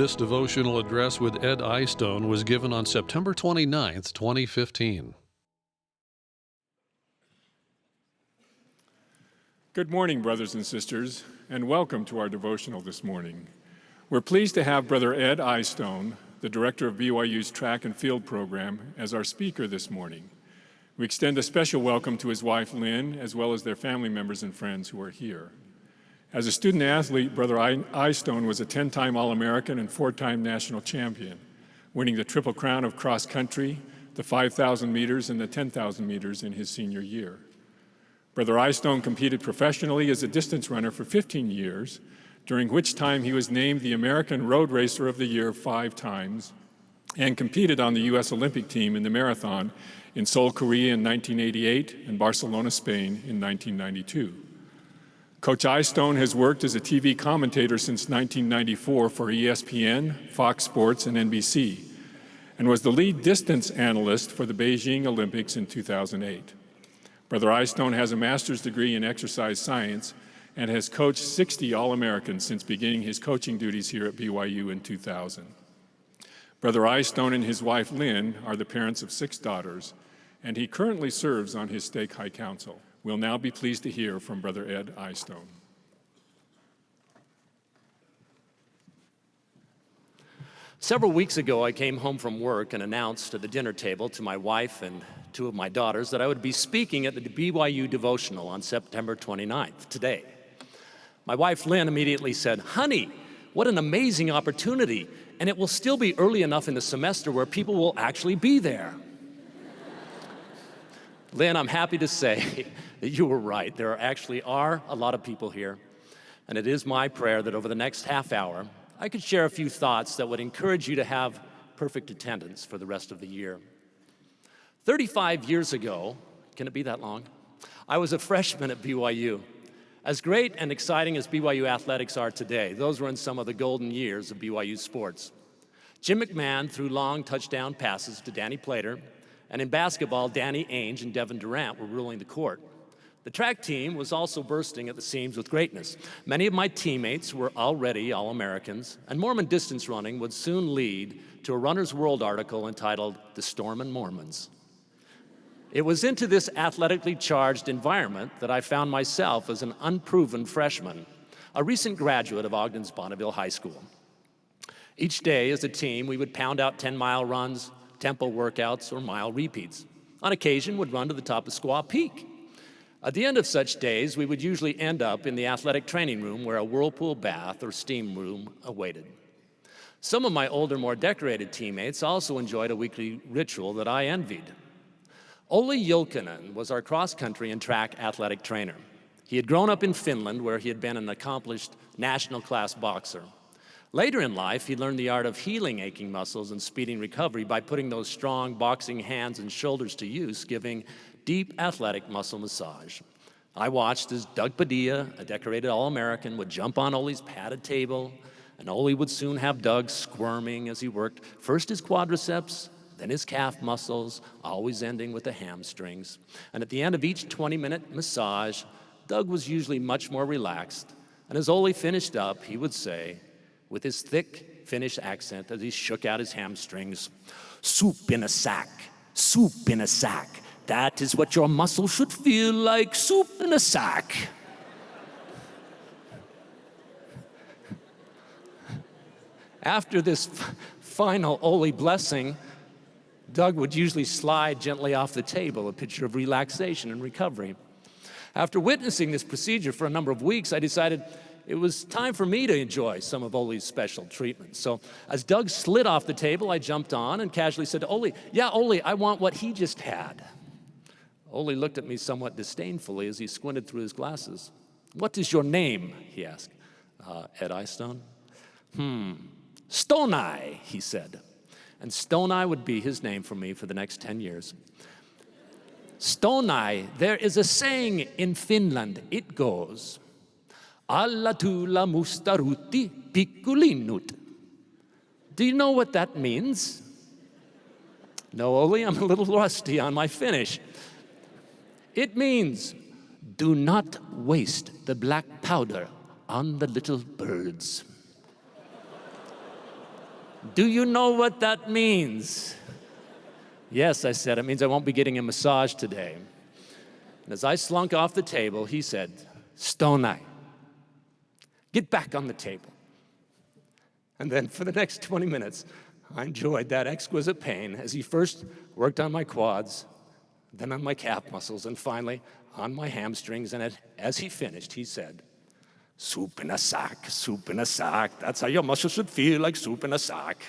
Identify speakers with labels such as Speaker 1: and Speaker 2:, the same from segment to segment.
Speaker 1: This devotional address with Ed Eyestone was given on September 29th, 2015.
Speaker 2: Good morning, brothers and sisters, and welcome to our devotional this morning. We're pleased to have Brother Ed Eyestone, the director of BYU's track and field program, as our speaker this morning. We extend a special welcome to his wife, Lynn, as well as their family members and friends who are here. As a student athlete, Brother Eyestone was a 10-time All-American and 4-time national champion, winning the Triple Crown of cross country, the 5,000 meters, and the 10,000 meters in his senior year. Brother Eyestone competed professionally as a distance runner for 15 years, during which time he was named the American Road Racer of the Year 5 times and competed on the U.S. Olympic team in the marathon in Seoul, Korea in 1988 and Barcelona, Spain in 1992. Coach Eyestone has worked as a TV commentator since 1994 for ESPN, Fox Sports, and NBC, and was the lead distance analyst for the Beijing Olympics in 2008. Brother Eyestone has a master's degree in exercise science and has coached 60 All-Americans since beginning his coaching duties here at BYU in 2000. Brother Eyestone and his wife Lynn are the parents of 6 daughters, and he currently serves on his Stake High Council. We'll now be pleased to hear from Brother Ed Eyestone.
Speaker 3: Several weeks ago, I came home from work and announced at the dinner table to my wife and 2 of my daughters that I would be speaking at the BYU Devotional on September 29th, today. My wife, Lynn, immediately said, "Honey, what an amazing opportunity, and it will still be early enough in the semester where people will actually be there." Lynn, I'm happy to say that you were right. There actually are a lot of people here, and it is my prayer that over the next half hour, I could share a few thoughts that would encourage you to have perfect attendance for the rest of the year. 35 years ago, can it be that long? I was a freshman at BYU. As great and exciting as BYU athletics are today, those were in some of the golden years of BYU sports. Jim McMahon threw long touchdown passes to Danny Plater, and in basketball, Danny Ainge and Devin Durant were ruling the court. The track team was also bursting at the seams with greatness. Many of my teammates were already All-Americans, and Mormon distance running would soon lead to a Runner's World article entitled "The Stormin' Mormons." It was into this athletically charged environment that I found myself as an unproven freshman, a recent graduate of Ogden's Bonneville High School. Each day as a team, we would pound out 10-mile runs, tempo workouts, or mile repeats. On occasion, would run to the top of Squaw Peak. At the end of such days, we would usually end up in the athletic training room where a whirlpool bath or steam room awaited. Some of my older, more decorated teammates also enjoyed a weekly ritual that I envied. Olli Julkinen was our cross-country and track athletic trainer. He had grown up in Finland, where he had been an accomplished national-class boxer. Later in life, he learned the art of healing aching muscles and speeding recovery by putting those strong boxing hands and shoulders to use, giving deep athletic muscle massage. I watched as Doug Padilla, a decorated All-American, would jump on Olli's padded table, and Olli would soon have Doug squirming as he worked first his quadriceps, then his calf muscles, always ending with the hamstrings. And at the end of each 20-minute massage, Doug was usually much more relaxed, and as Olli finished up, he would say, with his thick Finnish accent as he shook out his hamstrings, "Soup in a sack, soup in a sack. That is what your muscle should feel like, soup in a sack." After this final Olli blessing, Doug would usually slide gently off the table, a picture of relaxation and recovery. After witnessing this procedure for a number of weeks, I decided it was time for me to enjoy some of Olli's special treatment. So as Doug slid off the table, I jumped on and casually said to Olli, "Yeah, Olli, I want what he just had." Olli looked at me somewhat disdainfully as he squinted through his glasses. "What is your name?" he asked. Ed Eyestone. "Stone Eye," he said. And Stone Eye would be his name for me for the next 10 years. Stone Eye, there is a saying in Finland. It goes, "Alla tulla musta ruutti, pikkulinnut." Do you know what that means? No, Olli, I'm a little rusty on my Finnish. It means, "Do not waste the black powder on the little birds." Do you know what that means? Yes, I said, it means I won't be getting a massage today. And as I slunk off the table, he said, Stoney, get back on the table. And then for the next 20 minutes, I enjoyed that exquisite pain as he first worked on my quads, then on my calf muscles, and finally on my hamstrings. And as he finished, he said, soup in a sack, soup in a sack. That's how your muscles should feel, like soup in a sack.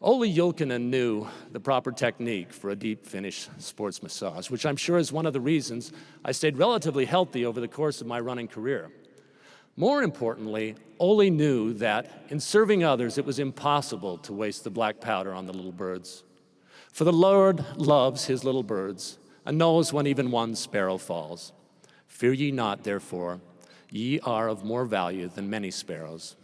Speaker 3: Ole Julkinen knew the proper technique for a deep Finnish sports massage, which I'm sure is one of the reasons I stayed relatively healthy over the course of my running career. More importantly, Ole knew that in serving others, it was impossible to waste the black powder on the little birds. For the Lord loves his little birds and knows when even one sparrow falls. Fear ye not, therefore, ye are of more value than many sparrows.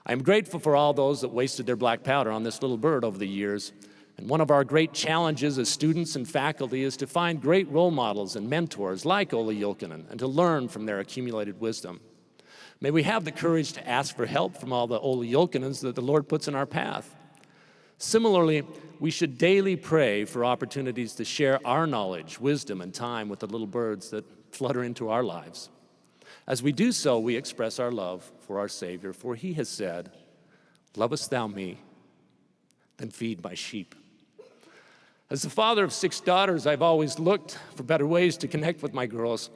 Speaker 3: I am grateful for all those that wasted their black powder on this little bird over the years. And one of our great challenges as students and faculty is to find great role models and mentors like Ole Julkinen and to learn from their accumulated wisdom. May we have the courage to ask for help from all the Ole Julkinens that the Lord puts in our path. Similarly, we should daily pray for opportunities to share our knowledge, wisdom, and time with the little birds that flutter into our lives. As we do so, we express our love for our Savior, for he has said, lovest thou me, then feed my sheep. As the father of 6 daughters, I've always looked for better ways to connect with my girls.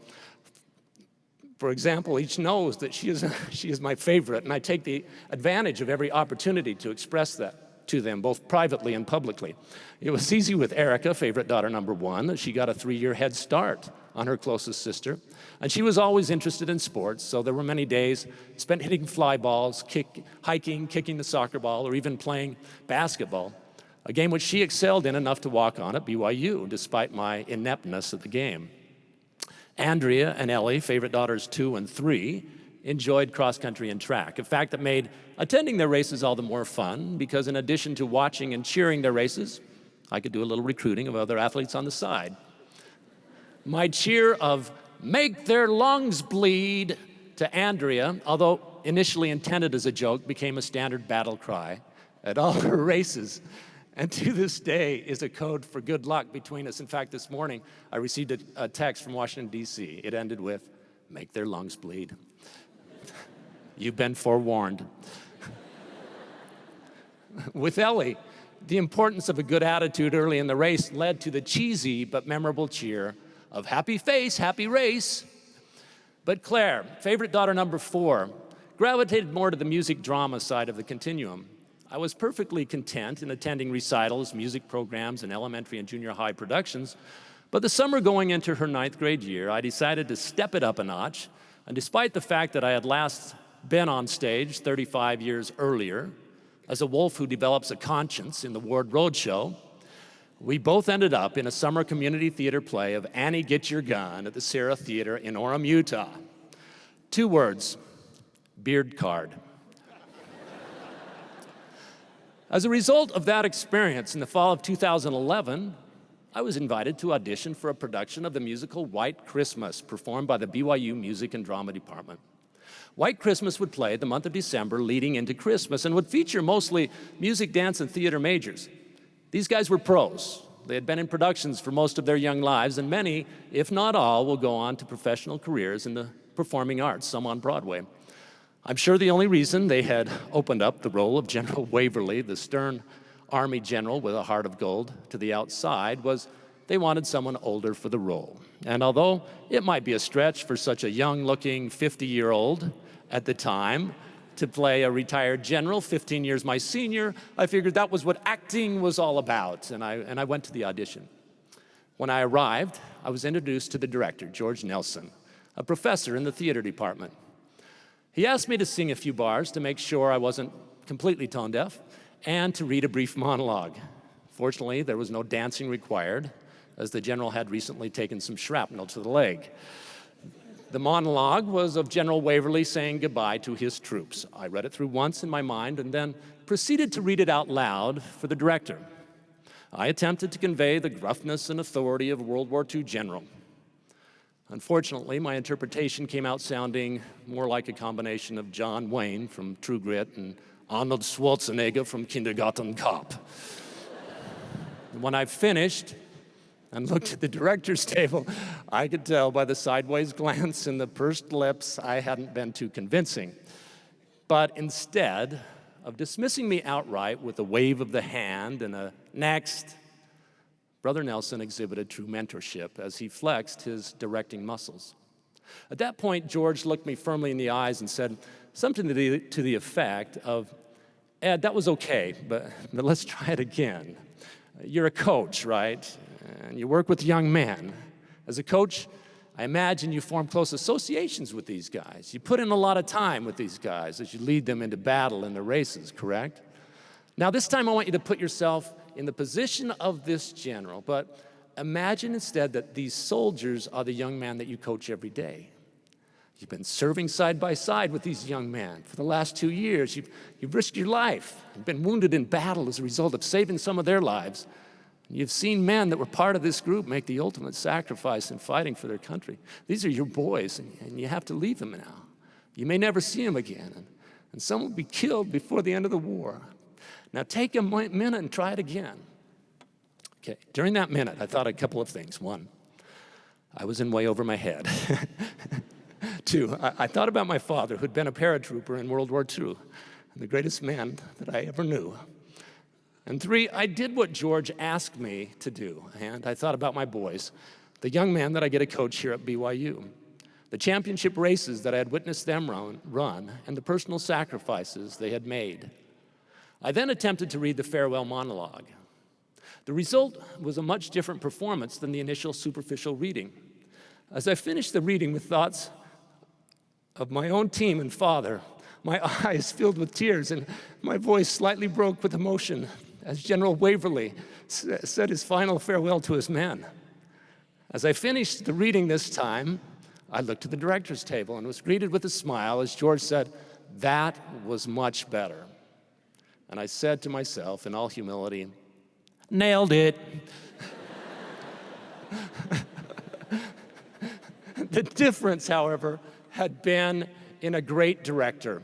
Speaker 3: For example, each knows that she is my favorite, and I take the advantage of every opportunity to express that to them, both privately and publicly. It was easy with Erica, favorite daughter number 1. She got a 3-year head start on her closest sister, and she was always interested in sports, so there were many days spent hitting fly balls, hiking, kicking the soccer ball, or even playing basketball, a game which she excelled in enough to walk on at BYU, despite my ineptness at the game. Andrea and Ellie, favorite daughters 2 and 3, enjoyed cross country and track, a fact that made attending their races all the more fun because in addition to watching and cheering their races, I could do a little recruiting of other athletes on the side. My cheer of "make their lungs bleed" to Andrea, although initially intended as a joke, became a standard battle cry at all her races, and to this day is a code for good luck between us. In fact, this morning I received a text from Washington, D.C. It ended with, "make their lungs bleed." You've been forewarned. With Ellie, the importance of a good attitude early in the race led to the cheesy but memorable cheer of "happy face, happy race." But Claire, favorite daughter number 4, gravitated more to the music drama side of the continuum. I was perfectly content in attending recitals, music programs, and elementary and junior high productions, but the summer going into her 9th grade year, I decided to step it up a notch, and despite the fact that I had last been on stage 35 years earlier, as a wolf who develops a conscience in the Ward Roadshow, we both ended up in a summer community theater play of Annie Get Your Gun at the Sarah Theater in Orem, Utah. 2 words, beard card. As a result of that experience in the fall of 2011, I was invited to audition for a production of the musical White Christmas, performed by the BYU Music and Drama Department. White Christmas would play the month of December leading into Christmas and would feature mostly music, dance, and theater majors. These guys were pros. They had been in productions for most of their young lives, and many, if not all, will go on to professional careers in the performing arts, some on Broadway. I'm sure the only reason they had opened up the role of General Waverly, the stern Army general with a heart of gold, to the outside was they wanted someone older for the role. And although it might be a stretch for such a young-looking 50-year-old at the time to play a retired general, 15 years my senior, I figured that was what acting was all about, and I went to the audition. When I arrived, I was introduced to the director, George Nelson, a professor in the theater department. He asked me to sing a few bars to make sure I wasn't completely tone deaf and to read a brief monologue. Fortunately, there was no dancing required, as the general had recently taken some shrapnel to the leg. The monologue was of General Waverly saying goodbye to his troops. I read it through once in my mind and then proceeded to read it out loud for the director. I attempted to convey the gruffness and authority of a World War II general. Unfortunately, my interpretation came out sounding more like a combination of John Wayne from True Grit and Arnold Schwarzenegger from Kindergarten Cop. And when I finished and looked at the director's table, I could tell by the sideways glance and the pursed lips I hadn't been too convincing. But instead of dismissing me outright with a wave of the hand and a next, Brother Nelson exhibited true mentorship as he flexed his directing muscles. At that point, George looked me firmly in the eyes and said something to the effect of, "Ed, that was okay, but let's try it again. You're a coach, right? And you work with young men. As a coach, I imagine you form close associations with these guys. You put in a lot of time with these guys as you lead them into battle in the races, correct? Now, this time I want you to put yourself in the position of this general, but imagine instead that these soldiers are the young men that you coach every day. You've been serving side by side with these young men for the last 2 years. You've risked your life. You've been wounded in battle as a result of saving some of their lives. You've seen men that were part of this group make the ultimate sacrifice in fighting for their country. These are your boys, and you have to leave them now. You may never see them again, and some will be killed before the end of the war. Now take a minute and try it again." Okay, during that minute, I thought a couple of things. One, I was in way over my head. Two, I thought about my father, who'd been a paratrooper in World War II, and the greatest man that I ever knew. And three, I did what George asked me to do, and I thought about my boys, the young men that I get to coach here at BYU, the championship races that I had witnessed them run, and the personal sacrifices they had made. I then attempted to read the farewell monologue. The result was a much different performance than the initial superficial reading. As I finished the reading with thoughts of my own team and father, my eyes filled with tears and my voice slightly broke with emotion as General Waverly said his final farewell to his men. As I finished the reading this time, I looked at the director's table and was greeted with a smile as George said, "That was much better." And I said to myself in all humility, "Nailed it." The difference, however, had been in a great director.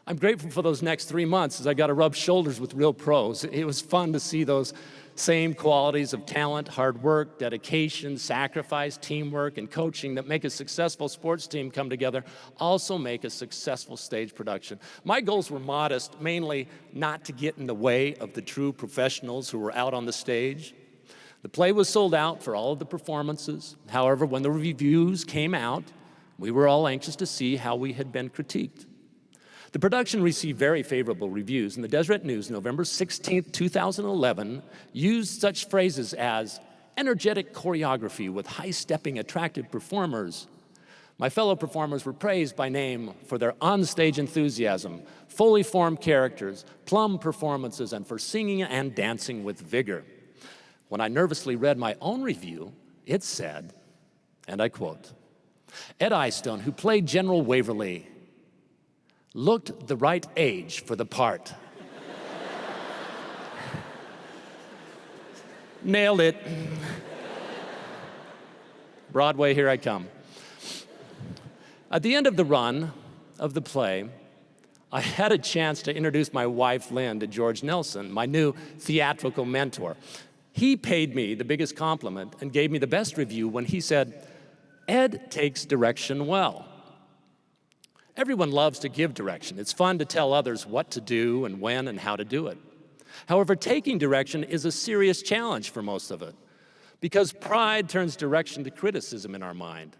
Speaker 3: I'm grateful for those next 3 months as I got to rub shoulders with real pros. It was fun to see those same qualities of talent, hard work, dedication, sacrifice, teamwork, and coaching that make a successful sports team come together also make a successful stage production. My goals were modest, mainly not to get in the way of the true professionals who were out on the stage. The play was sold out for all of the performances. However, when the reviews came out, we were all anxious to see how we had been critiqued. The production received very favorable reviews, and the Deseret News, November 16, 2011, used such phrases as energetic choreography with high-stepping, attractive performers. My fellow performers were praised by name for their on-stage enthusiasm, fully formed characters, plum performances, and for singing and dancing with vigor. When I nervously read my own review, it said, and I quote, "Ed Eyestone, who played General Waverly, looked the right age for the part." Nailed it. Broadway, here I come. At the end of the run of the play, I had a chance to introduce my wife, Lynn, to George Nelson, my new theatrical mentor. He paid me the biggest compliment and gave me the best review when he said, "Ed takes direction well." Everyone loves to give direction. It's fun to tell others what to do and when and how to do it. However, taking direction is a serious challenge for most of it because pride turns direction to criticism in our mind.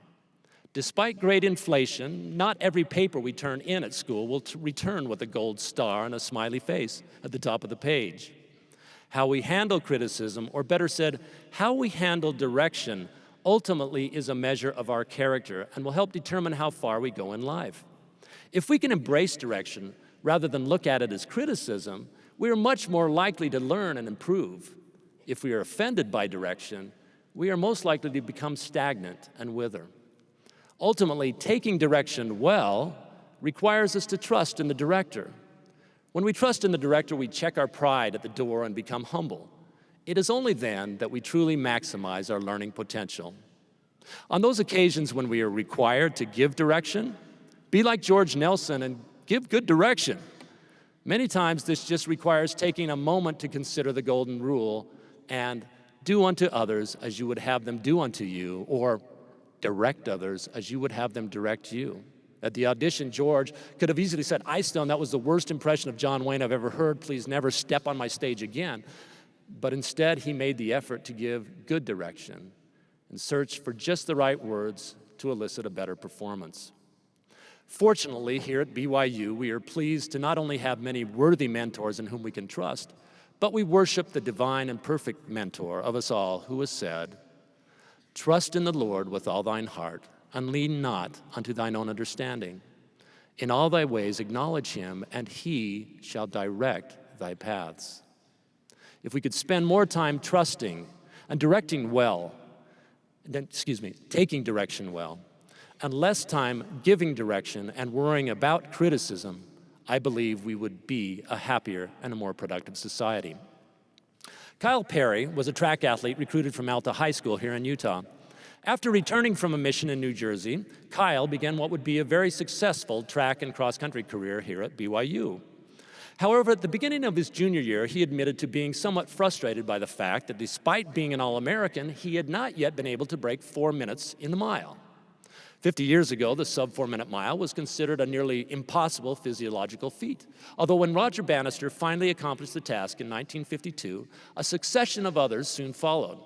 Speaker 3: Despite great inflation, not every paper we turn in at school will return with a gold star and a smiley face at the top of the page. How we handle criticism, or better said, how we handle direction, ultimately is a measure of our character and will help determine how far we go in life. If we can embrace direction rather than look at it as criticism, we are much more likely to learn and improve. If we are offended by direction, we are most likely to become stagnant and wither. Ultimately, taking direction well requires us to trust in the director. When we trust in the director, we check our pride at the door and become humble. It is only then that we truly maximize our learning potential. On those occasions when we are required to give direction, be like George Nelson and give good direction. Many times this just requires taking a moment to consider the golden rule and do unto others as you would have them do unto you, or direct others as you would have them direct you. At the audition, George could have easily said, "Eyestone, that was the worst impression of John Wayne I've ever heard. Please never step on my stage again." But instead, he made the effort to give good direction and search for just the right words to elicit a better performance. Fortunately, here at BYU, we are pleased to not only have many worthy mentors in whom we can trust, but we worship the divine and perfect mentor of us all who has said, "Trust in the Lord with all thine heart, and lean not unto thine own understanding. In all thy ways acknowledge him, and he shall direct thy paths." If we could spend more time trusting and directing well, taking direction well, and less time giving direction and worrying about criticism, I believe we would be a happier and a more productive society. Kyle Perry was a track athlete recruited from Alta High School here in Utah. After returning from a mission in New Jersey, Kyle began what would be a very successful track and cross-country career here at BYU. However, at the beginning of his junior year, he admitted to being somewhat frustrated by the fact that despite being an All-American, he had not yet been able to break 4 minutes in the mile. 50 years ago, the sub-4-minute mile was considered a nearly impossible physiological feat. Although when Roger Bannister finally accomplished the task in 1952, a succession of others soon followed.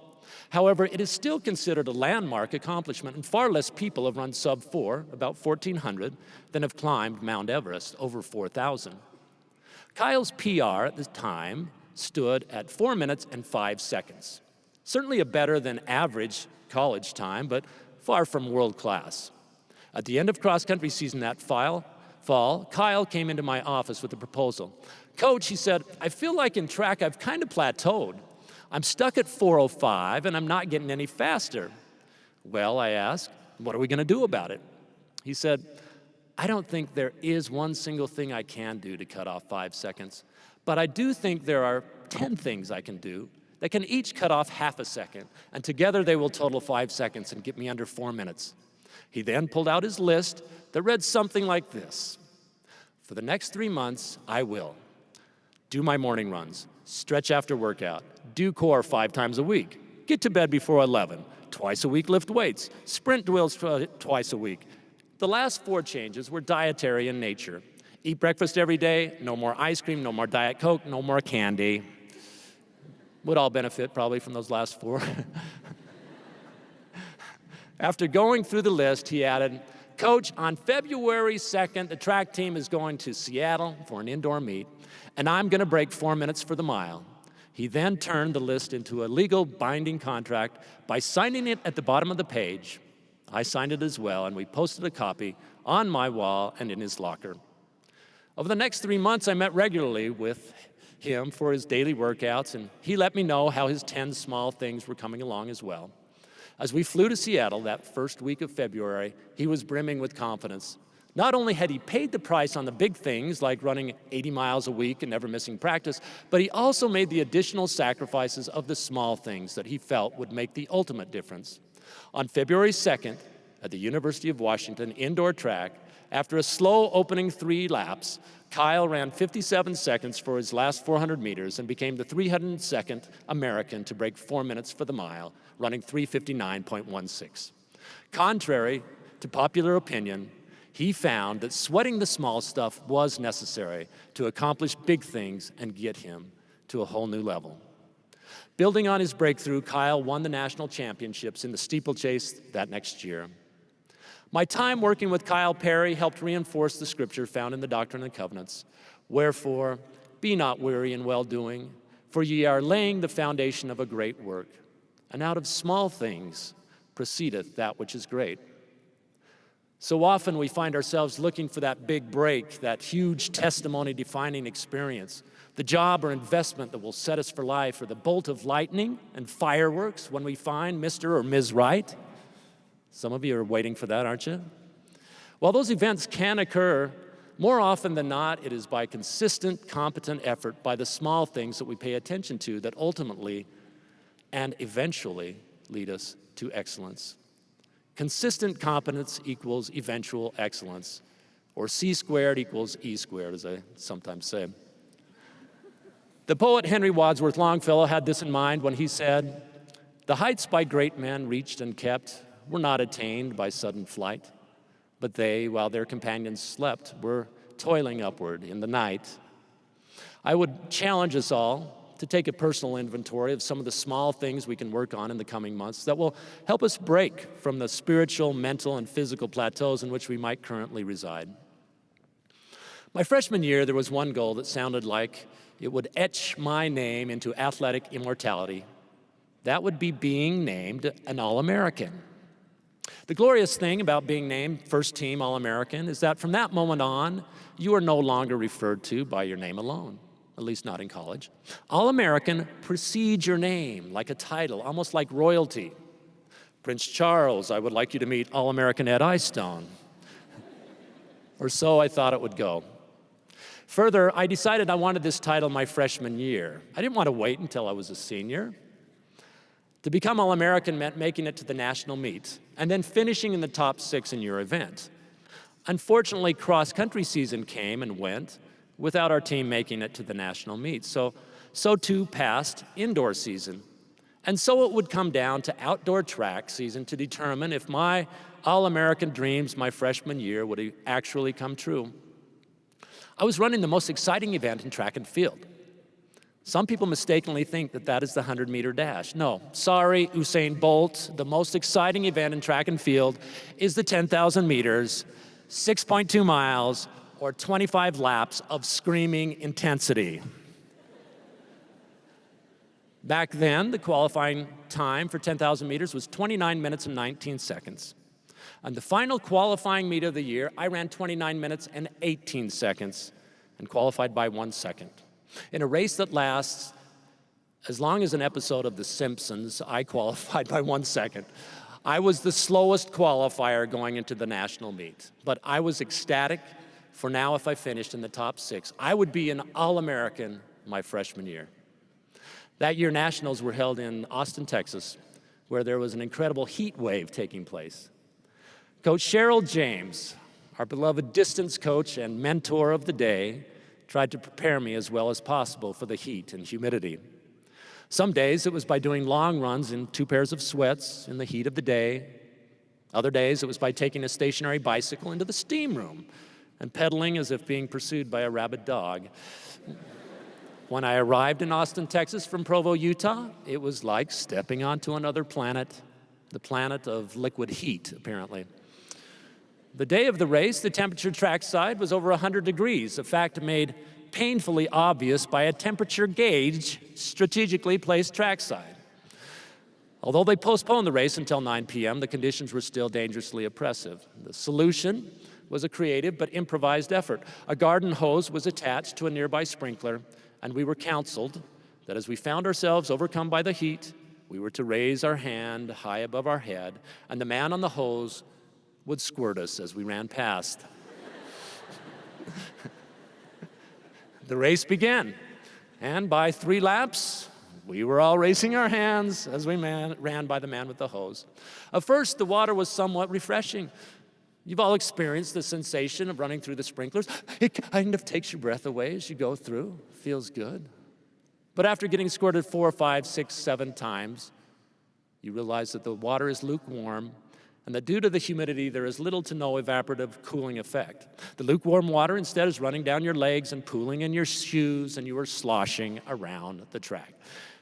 Speaker 3: However, it is still considered a landmark accomplishment, and far less people have run sub-4, about 1,400, than have climbed Mount Everest, over 4,000. Kyle's PR at the time stood at 4 minutes and 5 seconds. Certainly a better than average college time, but far from world class. At the end of cross-country season that fall, Kyle came into my office with a proposal. "Coach," he said, "I feel like in track I've kind of plateaued. I'm stuck at 4:05 and I'm not getting any faster." "Well," I asked, "what are we going to do about it?" He said, "I don't think there is one single thing I can do to cut off 5 seconds, but I do think there are 10 things I can do that can each cut off half a second, and together they will total 5 seconds and get me under 4 minutes." He then pulled out his list that read something like this: "For the next 3 months, I will do my morning runs, stretch after workout, do core 5 times a week, get to bed before 11, twice a week lift weights, sprint drills twice a week." The last 4 changes were dietary in nature. Eat breakfast every day, no more ice cream, no more Diet Coke, no more candy. Would all benefit probably from those last 4. After going through the list, he added, "Coach, on February 2nd, the track team is going to Seattle for an indoor meet, and I'm going to break 4 minutes for the mile." He then turned the list into a legal binding contract by signing it at the bottom of the page. I signed it as well, and we posted a copy on my wall and in his locker. Over the next 3 months, I met regularly with him for his daily workouts, and he let me know how his 10 small things were coming along as well. As we flew to Seattle that first week of February, he was brimming with confidence. Not only had he paid the price on the big things like running 80 miles a week and never missing practice, but he also made the additional sacrifices of the small things that he felt would make the ultimate difference. On February 2nd, at the University of Washington indoor track, after a slow opening 3 laps, Kyle ran 57 seconds for his last 400 meters and became the 302nd American to break 4 minutes for the mile, running 3:59.16. Contrary to popular opinion, he found that sweating the small stuff was necessary to accomplish big things and get him to a whole new level. Building on his breakthrough, Kyle won the national championships in the steeplechase that next year. My time working with Kyle Perry helped reinforce the scripture found in the Doctrine and Covenants. "Wherefore, be not weary in well-doing, for ye are laying the foundation of a great work. And out of small things proceedeth that which is great." So often we find ourselves looking for that big break, that huge testimony-defining experience, the job or investment that will set us for life, or the bolt of lightning and fireworks when we find Mr. or Ms. Right. Some of you are waiting for that, aren't you? While those events can occur, more often than not, it is by consistent, competent effort, by the small things that we pay attention to that ultimately and eventually lead us to excellence. Consistent competence equals eventual excellence, or C squared equals E squared, as I sometimes say. The poet Henry Wadsworth Longfellow had this in mind when he said, "The heights by great men reached and kept were not attained by sudden flight, but they, while their companions slept, were toiling upward in the night." I would challenge us all to take a personal inventory of some of the small things we can work on in the coming months that will help us break from the spiritual, mental, and physical plateaus in which we might currently reside. My freshman year, there was one goal that sounded like it would etch my name into athletic immortality. That would be being named an All-American. The glorious thing about being named first team All-American is that from that moment on, you are no longer referred to by your name alone, at least not in college. All-American precedes your name like a title, almost like royalty. Prince Charles, I would like you to meet All-American Ed Eyestone. Or so I thought it would go. Further, I decided I wanted this title my freshman year. I didn't want to wait until I was a senior. To become All-American meant making it to the national meet and then finishing in the top 6 in your event. Unfortunately, cross-country season came and went without our team making it to the national meet. So too passed indoor season. And so it would come down to outdoor track season to determine if my All-American dreams my freshman year would actually come true. I was running the most exciting event in track and field. Some people mistakenly think that that is the 100-meter dash. No, sorry, Usain Bolt. The most exciting event in track and field is the 10,000 meters, 6.2 miles, or 25 laps of screaming intensity. Back then, the qualifying time for 10,000 meters was 29 minutes and 19 seconds. On the final qualifying meet of the year, I ran 29 minutes and 18 seconds and qualified by 1 second. In a race that lasts as long as an episode of The Simpsons, I qualified by 1 second. I was the slowest qualifier going into the national meet, but I was ecstatic, for now if I finished in the top 6, I would be an All-American my freshman year. That year, nationals were held in Austin, Texas, where there was an incredible heat wave taking place. Coach Cheryl James, our beloved distance coach and mentor of the day, tried to prepare me as well as possible for the heat and humidity. Some days it was by doing long runs in 2 pairs of sweats in the heat of the day. Other days it was by taking a stationary bicycle into the steam room and pedaling as if being pursued by a rabid dog. When I arrived in Austin, Texas from Provo, Utah, it was like stepping onto another planet, the planet of liquid heat, apparently. The day of the race, the temperature trackside was over 100 degrees, a fact made painfully obvious by a temperature gauge strategically placed trackside. Although they postponed the race until 9 p.m., the conditions were still dangerously oppressive. The solution was a creative but improvised effort. A garden hose was attached to a nearby sprinkler, and we were counseled that as we found ourselves overcome by the heat, we were to raise our hand high above our head, and the man on the hose would squirt us as we ran past. The race began, and by 3 laps, we were all raising our hands as we ran by the man with the hose. At first, the water was somewhat refreshing. You've all experienced the sensation of running through the sprinklers. It kind of takes your breath away as you go through. Feels good. But after getting squirted 4, 5, 6, 7 times, you realize that the water is lukewarm and that due to the humidity, there is little to no evaporative cooling effect. The lukewarm water instead is running down your legs and pooling in your shoes, and you are sloshing around the track.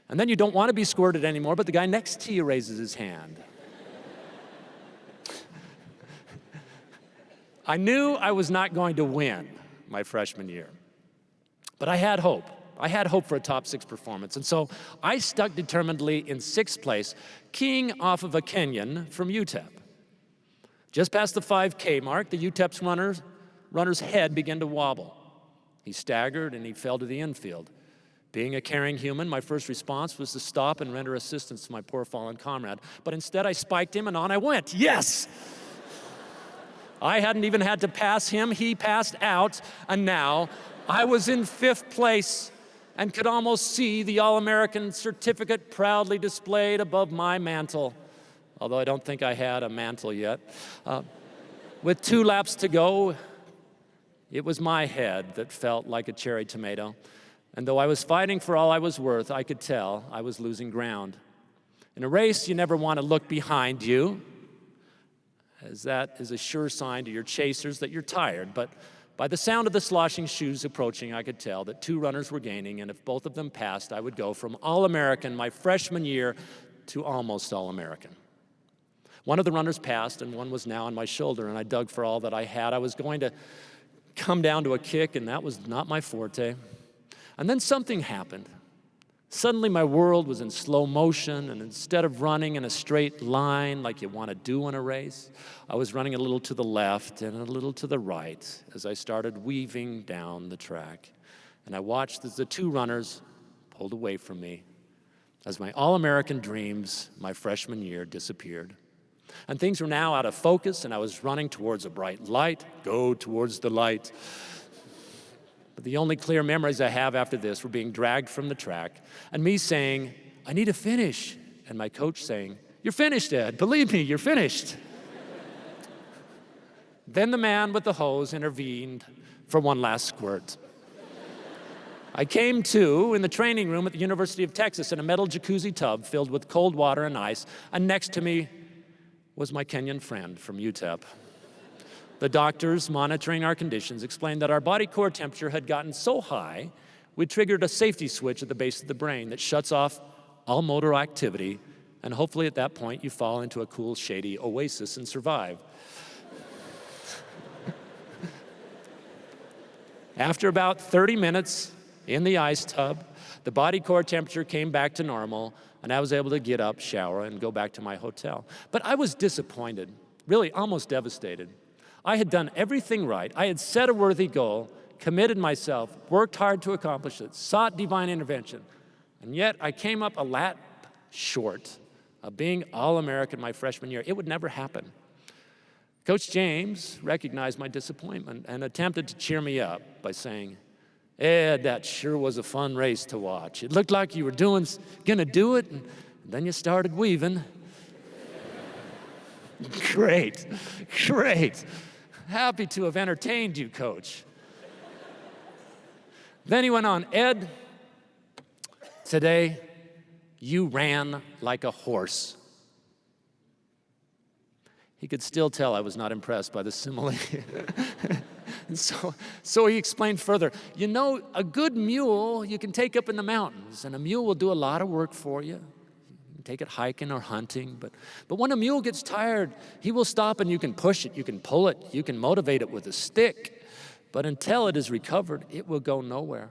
Speaker 3: And then you don't want to be squirted anymore, but the guy next to you raises his hand. I knew I was not going to win my freshman year, but I had hope. I had hope for a top 6 performance, and so I stuck determinedly in 6th place, keying off of a Kenyan from UTEP. Just past the 5K mark, the UTEP's runner's head began to wobble. He staggered and he fell to the infield. Being a caring human, my first response was to stop and render assistance to my poor fallen comrade. But instead, I spiked him and on I went. Yes! I hadn't even had to pass him. He passed out, and now I was in 5th place and could almost see the All-American certificate proudly displayed above my mantle, although I don't think I had a mantle yet. With 2 laps to go, it was my head that felt like a cherry tomato. And though I was fighting for all I was worth, I could tell I was losing ground. In a race, you never want to look behind you, as that is a sure sign to your chasers that you're tired. But by the sound of the sloshing shoes approaching, I could tell that 2 runners were gaining, and if both of them passed, I would go from All-American my freshman year to almost All-American. One of the runners passed, and one was now on my shoulder, and I dug for all that I had. I was going to come down to a kick, and that was not my forte. And then something happened. Suddenly my world was in slow motion, and instead of running in a straight line like you want to do in a race, I was running a little to the left and a little to the right as I started weaving down the track. And I watched as the 2 runners pulled away from me, as my All-American dreams my freshman year disappeared. And things were now out of focus, and I was running towards a bright light. Go towards the light. But the only clear memories I have after this were being dragged from the track and me saying, I need to finish, and my coach saying, you're finished, Ed. Believe me, you're finished. Then the man with the hose intervened for one last squirt. I came to in the training room at the University of Texas in a metal jacuzzi tub filled with cold water and ice, and next to me was my Kenyan friend from UTEP. The doctors monitoring our conditions explained that our body core temperature had gotten so high, we triggered a safety switch at the base of the brain that shuts off all motor activity, and hopefully at that point you fall into a cool, shady oasis and survive. After about 30 minutes in the ice tub, the body core temperature came back to normal, and I was able to get up, shower, and go back to my hotel. But I was disappointed, really almost devastated. I had done everything right. I had set a worthy goal, committed myself, worked hard to accomplish it, sought divine intervention, and yet I came up a lap short of being All-American my freshman year. It would never happen. Coach James recognized my disappointment and attempted to cheer me up by saying, Ed, that sure was a fun race to watch. It looked like you were gonna do it, and then you started weaving. Great. Happy to have entertained you, Coach. Then he went on, Ed, today you ran like a horse. He could still tell I was not impressed by the simile. And so he explained further, you know, a good mule you can take up in the mountains, and a mule will do a lot of work for you. You can take it hiking or hunting, but when a mule gets tired, he will stop and you can push it, you can pull it, you can motivate it with a stick, but until it is recovered, it will go nowhere.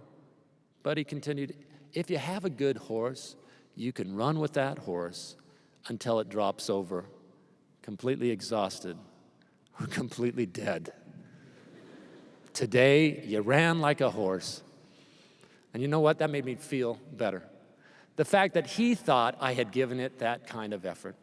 Speaker 3: But he continued, if you have a good horse, you can run with that horse until it drops over, completely exhausted or completely dead. Today, you ran like a horse. And you know what? That made me feel better. The fact that he thought I had given it that kind of effort.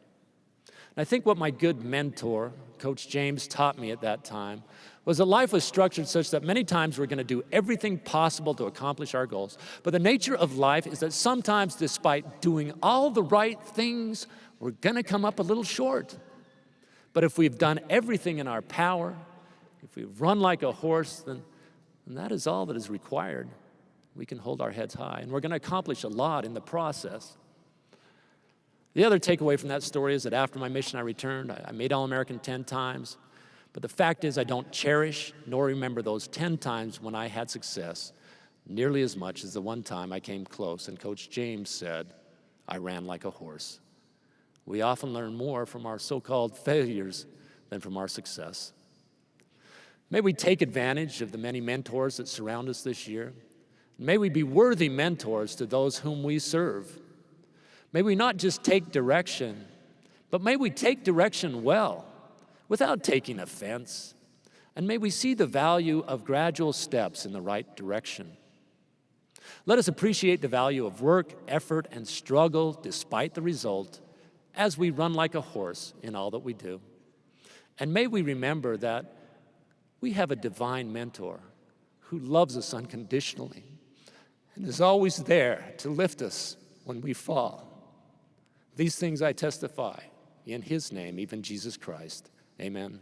Speaker 3: And I think what my good mentor, Coach James, taught me at that time was that life was structured such that many times we're going to do everything possible to accomplish our goals. But the nature of life is that sometimes, despite doing all the right things, we're going to come up a little short. But if we've done everything in our power, if we've run like a horse, then that is all that is required. We can hold our heads high, and we're going to accomplish a lot in the process. The other takeaway from that story is that after my mission, I returned. I made All-American 10 times, but the fact is I don't cherish nor remember those 10 times when I had success nearly as much as the one time I came close, and Coach James said, I ran like a horse. We often learn more from our so-called failures than from our success. May we take advantage of the many mentors that surround us this year. May we be worthy mentors to those whom we serve. May we not just take direction, but may we take direction well, without taking offense. And may we see the value of gradual steps in the right direction. Let us appreciate the value of work, effort, and struggle despite the result as we run like a horse in all that we do. And may we remember that we have a divine mentor who loves us unconditionally and is always there to lift us when we fall. These things I testify in his name, even Jesus Christ. Amen.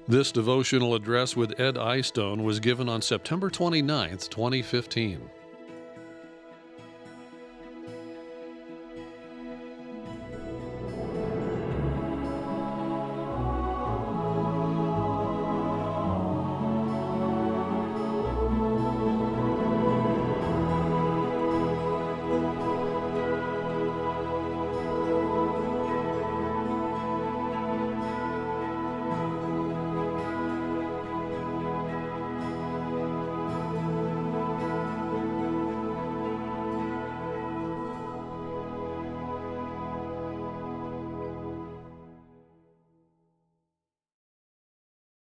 Speaker 1: This devotional address with Ed Eyestone was given on September 29th, 2015.